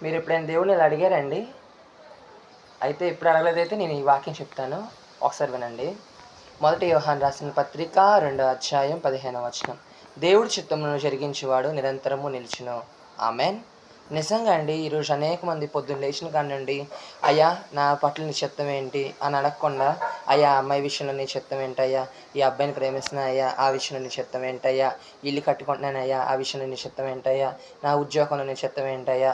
మీరు ఎప్పుడైనా దేవుడిని ఇలా అడిగారండి? అయితే ఎప్పుడు అడగలేదైతే నేను ఈ వాక్యం చెప్తాను, ఒకసారి వినండి. 1 యోహాను రాసిన పత్రిక 2వ అధ్యాయం 15వ వచనం. దేవుడి చిత్తమును జరిగించేవాడు నిరంతరము నిలిచును. ఆమెన్. నిజంగా అండి, ఈరోజు అనేక మంది పొద్దున్న లేచిన కాడి నుండి అయ్యా నా పట్ల నీ చిత్తం ఏంటి అని అడగకుండా, అయ్యా అమ్మాయి విషయంలో నీ చిత్తం ఏంటయ్యా, ఈ అబ్బాయిని ప్రేమిస్తున్నా అయ్యా ఆ విషయంలో నీ చిత్తం ఏంటయ్యా, ఇల్లు కట్టుకుంటున్నానయ్యా ఆ విషయంలో నీ చిత్తం ఏంటయ్యా, నా ఉద్యోగంలో నీ చిత్తం ఏంటయ్యా,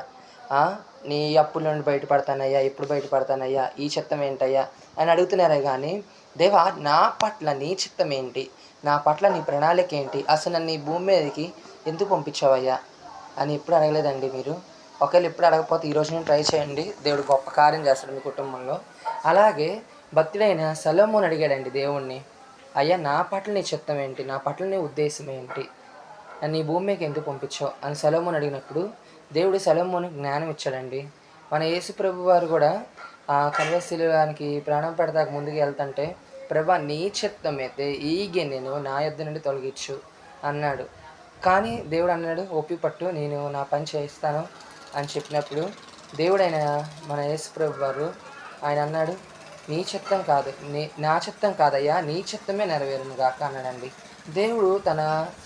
నీ అప్పుల నుండి బయటపడతానయ్యా ఎప్పుడు బయటపడతానయ్యా ఈ చిత్తం ఏంటయ్యా అని అడుగుతున్నారే కానీ, దేవా నా పట్ల నీ చిత్తం ఏంటి, నా పట్ల నీ ప్రణాళిక ఏంటి, అసలు నన్ను ఈ భూమి మీదకి ఎందుకు పంపించావయ్యా అని ఎప్పుడు అడగలేదండి మీరు? ఒకవేళ ఎప్పుడు అడగకపోతే ఈరోజు నేను ట్రై చేయండి, దేవుడు గొప్ప కార్యం చేస్తాడు మీ కుటుంబంలో. అలాగే భక్తుడైన సొలొమోను అడిగాడండి దేవుణ్ణి, అయ్యా నా పట్ల నీ చిత్తం ఏంటి, నా పట్ల నీ ఉద్దేశం ఏంటి, నన్ను ఈ భూమి మీదకి ఎందుకు పంపించావు అని సొలొమోను అడిగినప్పుడు దేవుడు సొలొమోనుకి జ్ఞానం ఇచ్చాడండి. మన యేసు ప్రభు వారు కూడా కల్వరి శిలువకి ప్రాణం పెడతాక ముందుకు వెళ్తుంటే, ప్రభా నీ చిత్తం అయితే ఈ గిన్నెను నా యొద్ద నుండి తొలగించు అన్నాడు. కానీ దేవుడు అన్నాడు, ఓపిక పట్టు నేను నా పని చేయిస్తాను అని చెప్పినప్పుడు దేవుడైన మన యేసు ప్రభు వారు ఆయన అన్నాడు, నీ చిత్తం కాదు నా చిత్తం కాదయ్యా నీ చిత్తమే నెరవేరును గాక అన్నాడండి. దేవుడు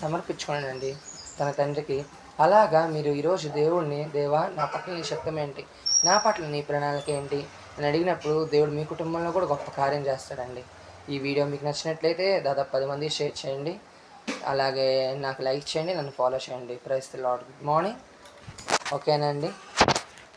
సమర్పించుకున్నాడండి తన తండ్రికి. అలాగా మీరు ఈరోజు దేవుడిని, దేవా నా పట్ల నీ చిత్తం ఏంటి, నా పట్ల నీ ప్రణాళిక ఏంటి అని అడిగినప్పుడు దేవుడు మీ కుటుంబంలో కూడా గొప్ప కార్యం చేస్తాడండి. ఈ వీడియో మీకు నచ్చినట్లయితే దాదాపు 10 మంది షేర్ చేయండి. అలాగే నాకు లైక్ చేయండి, నన్ను ఫాలో చేయండి. Praise the lord. Good morning. ఓకేనండి.